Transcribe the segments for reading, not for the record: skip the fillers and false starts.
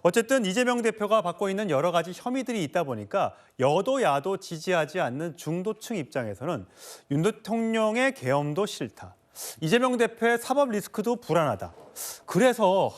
어쨌든 이재명 대표가 받고 있는 여러 가지 혐의들이 있다 보니까 여도 야도 지지하지 않는 중도층 입장에서는 윤 대통령의 계엄도 싫다. 이재명 대표의 사법 리스크도 불안하다. 그래서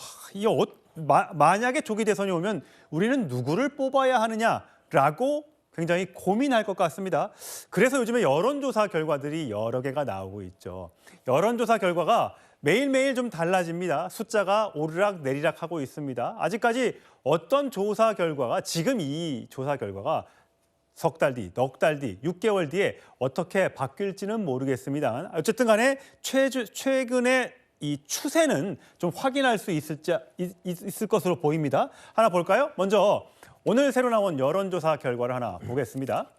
만약에 조기 대선이 오면 우리는 누구를 뽑아야 하느냐라고 굉장히 고민할 것 같습니다. 그래서 요즘에 여론조사 결과들이 여러 개가 나오고 있죠. 여론조사 결과가 매일매일 좀 달라집니다. 숫자가 오르락 내리락 하고 있습니다. 아직까지 어떤 조사 결과가 지금 이 조사 결과가 석 달 뒤, 넉 달 뒤, 6개월 뒤에 어떻게 바뀔지는 모르겠습니다. 어쨌든 간에 최근에 이 추세는 좀 확인할 수 있을 것으로 보입니다. 하나 볼까요? 먼저 오늘 새로 나온 여론조사 결과를 하나 보겠습니다.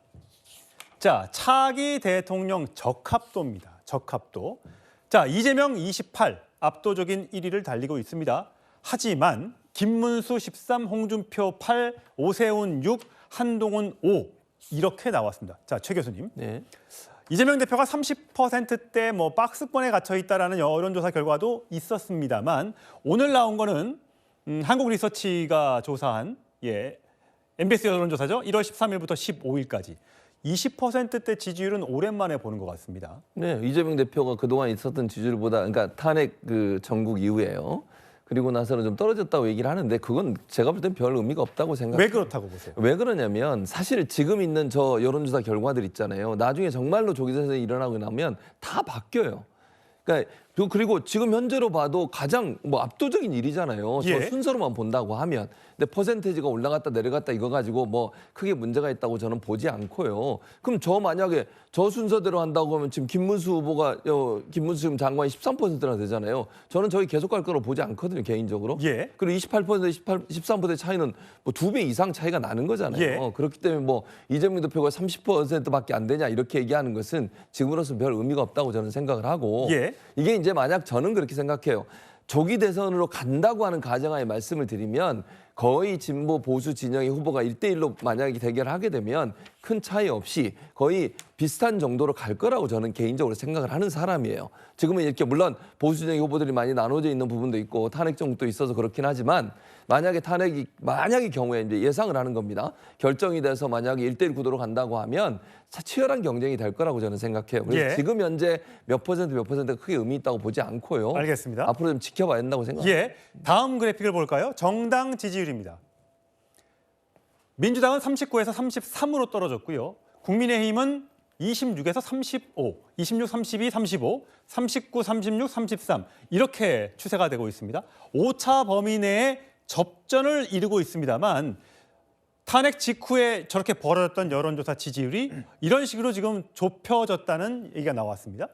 자, 차기 대통령 적합도입니다. 적합도. 자, 이재명 28, 압도적인 1위를 달리고 있습니다. 하지만 김문수 13, 홍준표 8, 오세훈 6, 한동훈 5 이렇게 나왔습니다. 자, 최 교수님. 네. 이재명 대표가 30%대 박스권에 갇혀 있다라는 여론조사 결과도 있었습니다만 오늘 나온 거는 한국리서치가 조사한 MBS 여론조사죠. 1월 13일부터 15일까지 20%대 지지율은 오랜만에 보는 것 같습니다. 네, 이재명 대표가 그동안 있었던 지지율보다, 그러니까 탄핵 전국 이후에요. 그리고 나서는 좀 떨어졌다고 얘기를 하는데 그건 제가 볼 땐 별 의미가 없다고 생각해요. 왜 그렇다고 보세요? 왜 그러냐면 사실 지금 있는 저 여론조사 결과들 있잖아요. 나중에 정말로 조기 대선이 일어나고 나면 다 바뀌어요. 그러니까 그리고 지금 현재로 봐도 가장 압도적인 일이잖아요. 저 순서로만 본다고 하면. 근데 퍼센테이지가 올라갔다 내려갔다 이거 가지고 크게 문제가 있다고 저는 보지 않고요. 그럼 만약에 저 순서대로 한다고 하면 지금 김문수 후보가 김문수 지금 장관이 13%나 되잖아요. 저는 저희 계속 갈 거로 보지 않거든요, 개인적으로. 그리고 28%, 13% 차이는 2배 이상 차이가 나는 거잖아요. 그렇기 때문에 이재명 대표가 30%밖에 안 되냐 이렇게 얘기하는 것은 지금으로서 별 의미가 없다고 저는 생각을 하고 이게 이제 만약 저는 그렇게 생각해요. 조기 대선으로 간다고 하는 가정하에 말씀을 드리면 거의 진보 보수 진영의 후보가 1대1로 만약에 대결하게 되면 큰 차이 없이 거의 비슷한 정도로 갈 거라고 저는 개인적으로 생각을 하는 사람이에요. 지금은 이렇게 물론 보수 진영의 후보들이 많이 나눠져 있는 부분도 있고 탄핵 정국도 있어서 그렇긴 하지만 만약에 만약의 경우에 이제 예상을 하는 겁니다. 결정이 돼서 만약에 1대1 구도로 간다고 하면 치열한 경쟁이 될 거라고 저는 생각해요. 그래서 지금 현재 몇 퍼센트가 크게 의미 있다고 보지 않고요. 알겠습니다. 앞으로 좀 지켜봐야 된다고 생각합니다. 다음 그래픽을 볼까요? 정당 지지율입니다. 민주당은 39에서 33으로 떨어졌고요. 국민의힘은 26에서 35, 26, 32, 35, 39, 36, 33 이렇게 추세가 되고 있습니다. 오차 범위 내에 접전을 이루고 있습니다만 탄핵 직후에 저렇게 벌어졌던 여론조사 지지율이 이런 식으로 지금 좁혀졌다는 얘기가 나왔습니다.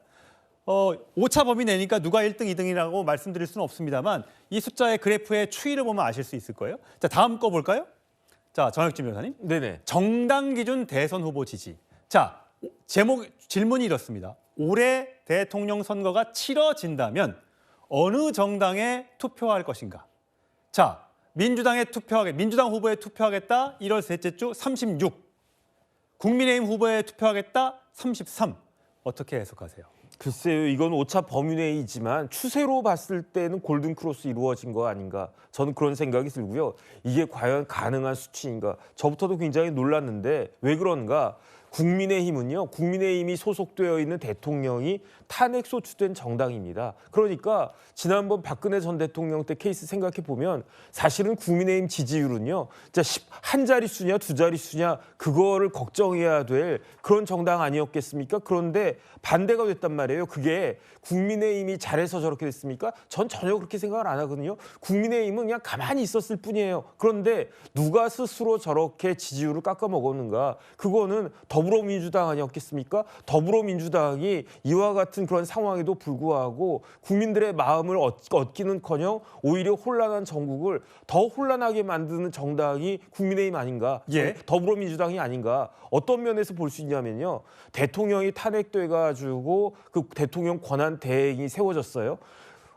오차 범위 내니까 누가 1등, 2등이라고 말씀드릴 수는 없습니다만 이 숫자의 그래프의 추이를 보면 아실 수 있을 거예요. 자, 다음 거 볼까요? 자, 정혁진 변호사님. 네네. 정당 기준 대선 후보 지지. 자, 질문이 이렇습니다. 올해 대통령 선거가 치러진다면 어느 정당에 투표할 것인가? 자, 민주당 후보에 투표하겠다 1월 셋째 주 36. 국민의힘 후보에 투표하겠다 33. 어떻게 해석하세요? 글쎄요, 이건 오차 범위 내이지만 추세로 봤을 때는 골든크로스 이루어진 거 아닌가. 저는 그런 생각이 들고요. 이게 과연 가능한 수치인가. 저부터도 굉장히 놀랐는데 왜 그런가. 국민의힘은요. 국민의힘이 소속되어 있는 대통령이 탄핵 소추된 정당입니다. 그러니까 지난번 박근혜 전 대통령 때 케이스 생각해 보면 사실은 국민의힘 지지율은요. 한 자릿수냐 두 자릿수냐 그거를 걱정해야 될 그런 정당 아니었겠습니까? 그런데 반대가 됐단 말이에요. 그게 국민의힘이 잘해서 저렇게 됐습니까? 전 전혀 그렇게 생각을 안 하거든요. 국민의힘은 그냥 가만히 있었을 뿐이에요. 그런데 누가 스스로 저렇게 지지율을 깎아먹었는가? 그거는 더불어민주당 아니었겠습니까? 더불어민주당이 이와 같은 그런 상황에도 불구하고 국민들의 마음을 얻기는커녕 오히려 혼란한 전국을 더 혼란하게 만드는 정당이 국민의힘 아닌가? 더불어민주당이 아닌가? 어떤 면에서 볼 수 있냐면요. 대통령이 탄핵돼가지고 그 대통령 권한 대행이 세워졌어요.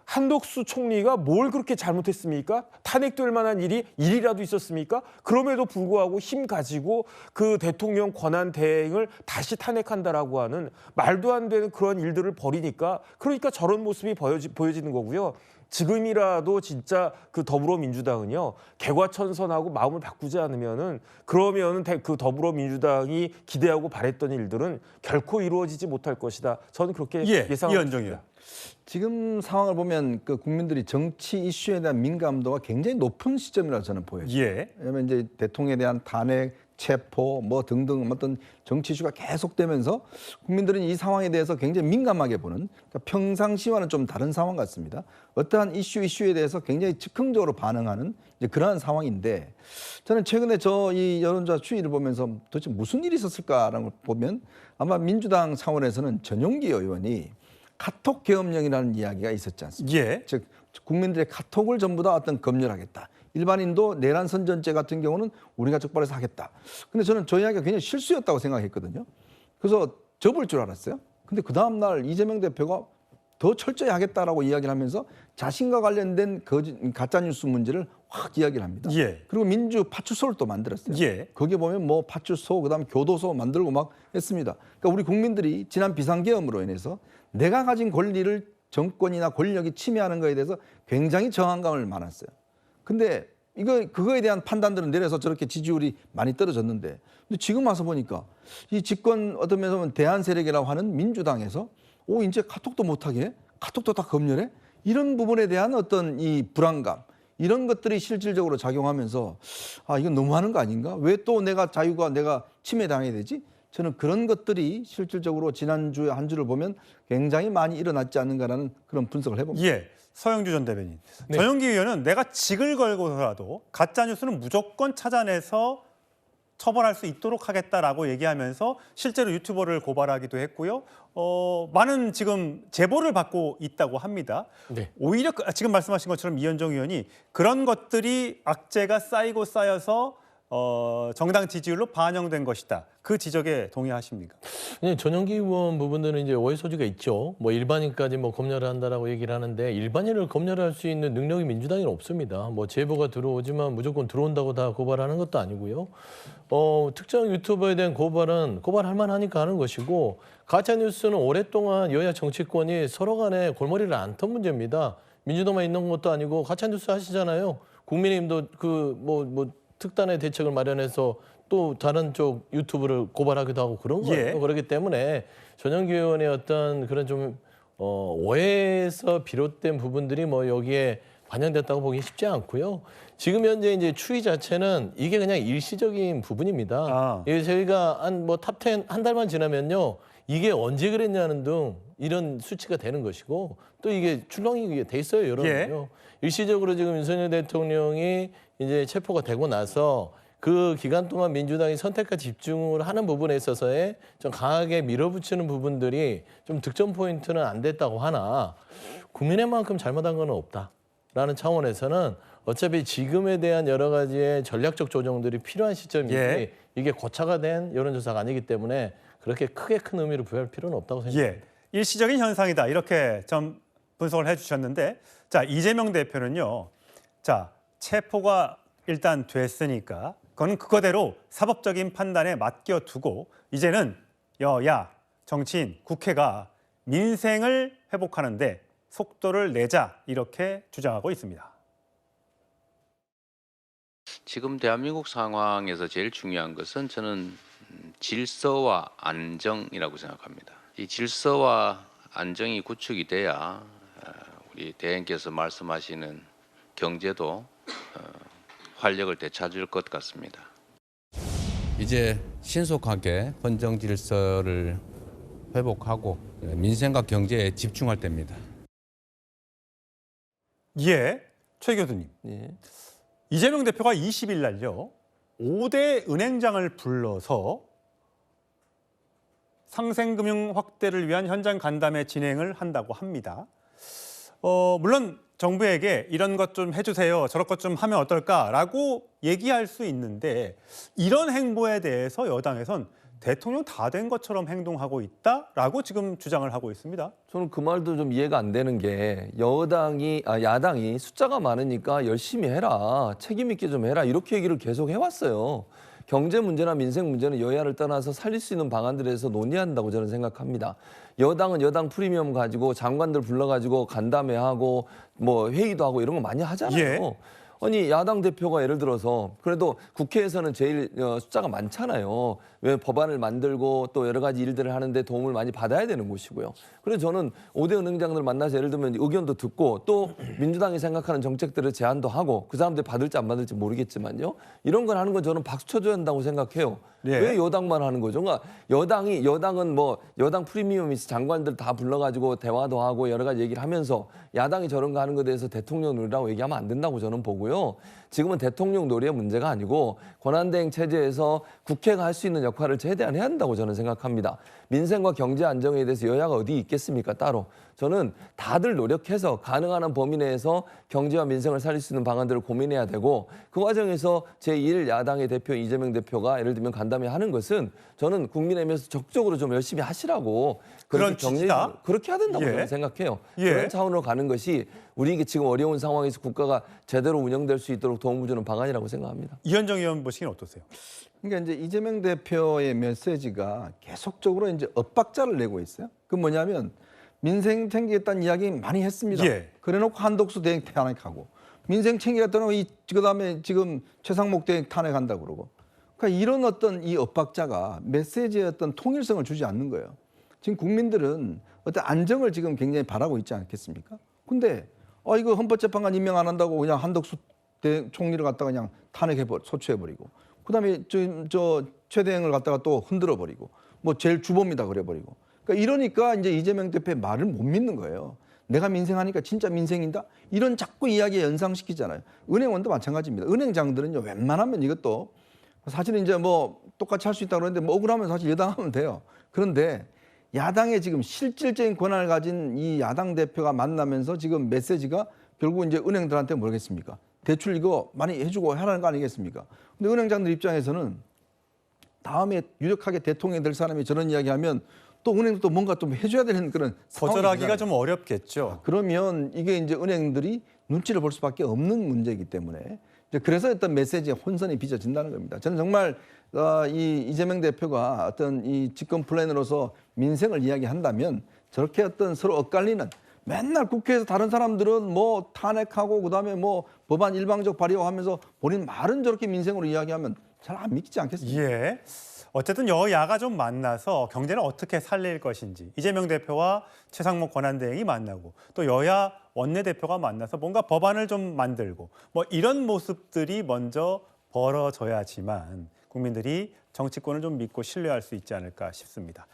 한덕수 총리가 뭘 그렇게 잘못했습니까? 탄핵될 만한 일이 일이라도 있었습니까? 그럼에도 불구하고 힘 가지고 그 대통령 권한 대행을 다시 탄핵한다라고 하는 말도 안 되는 그런 일들을 벌이니까 그러니까 저런 모습이 보여지는 거고요. 지금이라도 진짜 그 더불어민주당은요 개과천선하고 마음을 바꾸지 않으면은 그러면은 그 더불어민주당이 기대하고 바랬던 일들은 결코 이루어지지 못할 것이다. 저는 그렇게 예상합니다. 이현정이요. 지금 상황을 보면 그 국민들이 정치 이슈에 대한 민감도가 굉장히 높은 시점이라고 저는 보여요. 예. 왜냐하면 이제 대통령에 대한 탄핵, 체포 뭐 등등 어떤 정치 이슈가 계속되면서 국민들은 이 상황에 대해서 굉장히 민감하게 보는, 그러니까 평상시와는 좀 다른 상황 같습니다. 어떠한 이슈에 대해서 굉장히 즉흥적으로 반응하는 이제 그러한 상황인데, 저는 최근에 이 여론조사 추이를 보면서 도대체 무슨 일이 있었을까라는 걸 보면 아마 민주당 차원에서는 전용기 의원이 카톡 계엄령이라는 이야기가 있었지 않습니까? 예. 즉 국민들의 카톡을 전부 다 어떤 검열하겠다. 일반인도 내란 선전죄 같은 경우는 우리가 적발해서 하겠다. 근데 저는 저 이야기가 굉장히 실수였다고 생각했거든요. 그래서 접을 줄 알았어요. 근데 그 다음 날 이재명 대표가 더 철저히 하겠다라고 이야기를 하면서 자신과 관련된 가짜뉴스 문제를 확 이야기를 합니다. 예. 그리고 민주 파출소를 또 만들었어요. 예. 거기에 보면 뭐 파출소, 그다음 교도소 만들고 막 했습니다. 그러니까 우리 국민들이 지난 비상계엄으로 인해서 내가 가진 권리를 정권이나 권력이 침해하는 것에 대해서 굉장히 저항감을 많았어요. 근데 그거에 대한 판단들은 내려서 저렇게 지지율이 많이 떨어졌는데, 근데 지금 와서 보니까 이 집권 어떤 면에서 보면 대한 세력이라고 하는 민주당에서 이제 카톡도 못하게, 카톡도 다 검열해? 이런 부분에 대한 어떤 이 불안감, 이런 것들이 실질적으로 작용하면서 이건 너무하는 거 아닌가? 왜 또 내가 침해당해야 되지? 저는 그런 것들이 실질적으로 지난주에 한 주를 보면 굉장히 많이 일어났지 않는가라는 그런 분석을 해봅니다. 예. 서영주 전 대변인. 전용기 의원은 내가 직을 걸고서라도 가짜뉴스는 무조건 찾아내서 처벌할 수 있도록 하겠다라고 얘기하면서 실제로 유튜버를 고발하기도 했고요. 많은 지금 제보를 받고 있다고 합니다. 네. 오히려 지금 말씀하신 것처럼 이현정 의원이 그런 것들이 악재가 쌓이고 쌓여서 정당 지지율로 반영된 것이다. 그 지적에 동의하십니까? 네, 전용기 의원 부분들은 이제 오해 소지가 있죠. 뭐 일반인까지 뭐 검열을 한다라고 얘기를 하는데, 일반인을 검열할 수 있는 능력이 민주당에는 없습니다. 뭐 제보가 들어오지만 무조건 들어온다고 다 고발하는 것도 아니고요. 특정 유튜버에 대한 고발은 고발할 만하니까 하는 것이고, 가짜 뉴스는 오랫동안 여야 정치권이 서로 간에 골머리를 안 턴 문제입니다. 민주당만 있는 것도 아니고 가짜 뉴스 하시잖아요. 국민의힘도 특단의 대책을 마련해서 또 다른 쪽 유튜브를 고발하기도 하고 그런 거예요. 예. 그렇기 때문에 전용기 의원의 어떤 그런 좀 오해에서 비롯된 부분들이 뭐 여기에 반영됐다고 보기 쉽지 않고요. 지금 현재 이제 추이 자체는 이게 그냥 일시적인 부분입니다. 이게 저희가 탑10 한 달만 지나면요, 이게 언제 그랬냐는 등 이런 수치가 되는 것이고, 또 이게 출렁이 돼 있어요, 여론은요. 일시적으로 지금 윤석열 대통령이 이제 체포가 되고 나서 그 기간 동안 민주당이 선택과 집중을 하는 부분에 있어서의 좀 강하게 밀어붙이는 부분들이 좀 득점 포인트는 안 됐다고 하나, 국민의만큼 잘못한 건 없다라는 차원에서는 어차피 지금에 대한 여러 가지의 전략적 조정들이 필요한 시점이지 예. 이게 고차가 된 여론조사가 아니기 때문에 그렇게 크게 큰 의미를 부여할 필요는 없다고 생각합니다. 예. 일시적인 현상이다. 이렇게 좀 분석을 해주셨는데, 자, 이재명 대표는요. 자, 체포가 일단 됐으니까 그거는 그거대로 사법적인 판단에 맡겨두고 이제는 여야, 정치인, 국회가 민생을 회복하는데 속도를 내자, 이렇게 주장하고 있습니다. 지금 대한민국 상황에서 제일 중요한 것은 저는 질서와 안정이라고 생각합니다. 이 질서와 안정이 구축이 돼야 우리 대행께서 말씀하시는 경제도 활력을 되찾을 것 같습니다. 이제 신속하게 헌정 질서를 회복하고 민생과 경제에 집중할 때입니다. 예, 최 교수님. 예. 이재명 대표가 20일 날요, 5대 은행장을 불러서 상생금융 확대를 위한 현장 간담회 진행을 한다고 합니다. 물론 정부에게 이런 것 좀 해주세요, 저런 것 좀 하면 어떨까라고 얘기할 수 있는데, 이런 행보에 대해서 여당에선 대통령 다 된 것처럼 행동하고 있다라고 지금 주장을 하고 있습니다. 저는 그 말도 좀 이해가 안 되는 게, 야당이 숫자가 많으니까 열심히 해라, 책임 있게 좀 해라, 이렇게 얘기를 계속 해왔어요. 경제 문제나 민생 문제는 여야를 떠나서 살릴 수 있는 방안들에서 논의한다고 저는 생각합니다. 여당은 여당 프리미엄 가지고 장관들 불러가지고 간담회하고 뭐 회의도 하고 이런 거 많이 하잖아요. 예. 아니 야당 대표가 예를 들어서 그래도 국회에서는 제일 숫자가 많잖아요. 왜 법안을 만들고 또 여러 가지 일들을 하는데 도움을 많이 받아야 되는 곳이고요. 그래서 저는 5대 은행장들 만나서 예를 들면 의견도 듣고 또 민주당이 생각하는 정책들을 제안도 하고 그 사람들이 받을지 안 받을지 모르겠지만요. 이런 걸 하는 건 저는 박수 쳐줘야 한다고 생각해요. 예. 왜 여당만 하는 거죠? 그러니까 여당은 뭐 여당 프리미엄 있어 장관들 다 불러가지고 대화도 하고 여러 가지 얘기를 하면서 야당이 저런 거 하는 것에 대해서 대통령 놀이라고 얘기하면 안 된다고 저는 보고요. 지금은 대통령 놀이의 문제가 아니고 권한대행 체제에서 국회가 할 수 있는 역할을 최대한 해야 한다고 저는 생각합니다. 민생과 경제 안정에 대해서 여야가 어디 있겠습니까? 따로. 저는 다들 노력해서 가능한 한 범위 내에서 경제와 민생을 살릴 수 있는 방안들을 고민해야 되고 그 과정에서 제1야당의 대표 이재명 대표가 예를 들면 간담회 하는 것은 저는 국민의힘에서 적극적으로 좀 열심히 하시라고 그런 취지다? 그렇게 해야 된다고 예. 저는 생각해요. 예. 그런 차원으로 가는 것이 우리 지금 어려운 상황에서 국가가 제대로 운영될 수 있도록 도움을 주는 방안이라고 생각합니다. 이현정 의원 보시기는 어떠세요? 그러니까 이제 이재명 대표의 메시지가 계속적으로 이제 엇박자를 내고 있어요. 그 뭐냐면 민생 챙기겠다는 이야기 많이 했습니다. 예. 그래놓고 한덕수 대행 탄핵하고 민생 챙기겠다는 그다음에 지금 최상목 대행 탄핵한다고 그러고. 그러니까 이런 어떤 이 엇박자가 메시지의 어떤 통일성을 주지 않는 거예요. 지금 국민들은 어떤 안정을 지금 굉장히 바라고 있지 않겠습니까? 근데 이거 헌법재판관 임명 안 한다고 그냥 한덕수 총리를 갖다가 그냥 소추해버리고 그다음에 저 최대행을 갖다가 또 흔들어버리고 뭐 제일 주범이다 그래버리고 그러니까 이러니까 이제 이재명 대표의 말을 못 믿는 거예요. 내가 민생하니까 진짜 민생인다? 이런 자꾸 이야기에 연상시키잖아요. 은행원도 마찬가지입니다. 은행장들은요 웬만하면 이것도 사실은 이제 뭐 똑같이 할 수 있다고 그러는데 뭐 억울하면 사실 여당하면 돼요. 그런데 야당의 지금 실질적인 권한을 가진 이 야당 대표가 만나면서 지금 메시지가 결국 이제 은행들한테 뭐겠습니까? 대출 이거 많이 해주고 하라는 거 아니겠습니까? 근데 은행장들 입장에서는 다음에 유력하게 대통령이 될 사람이 저런 이야기하면 또 은행도 또 뭔가 좀 해줘야 되는 그런 거절하기가 상황이잖아요. 좀 어렵겠죠. 그러면 이게 이제 은행들이 눈치를 볼 수밖에 없는 문제이기 때문에 이제 그래서 어떤 메시지에 혼선이 빚어진다는 겁니다. 저는 정말 이 이재명 대표가 어떤 이 집권 플랜으로서 민생을 이야기한다면 저렇게 어떤 서로 엇갈리는 맨날 국회에서 다른 사람들은 뭐 탄핵하고 그다음에 뭐 법안 일방적 발의하면서 본인 말은 저렇게 민생으로 이야기하면 잘 안 믿기지 않겠습니까? 예. 어쨌든 여야가 좀 만나서 경제를 어떻게 살릴 것인지 이재명 대표와 최상목 권한대행이 만나고 또 여야 원내대표가 만나서 뭔가 법안을 좀 만들고 뭐 이런 모습들이 먼저 벌어져야지만 국민들이 정치권을 좀 믿고 신뢰할 수 있지 않을까 싶습니다.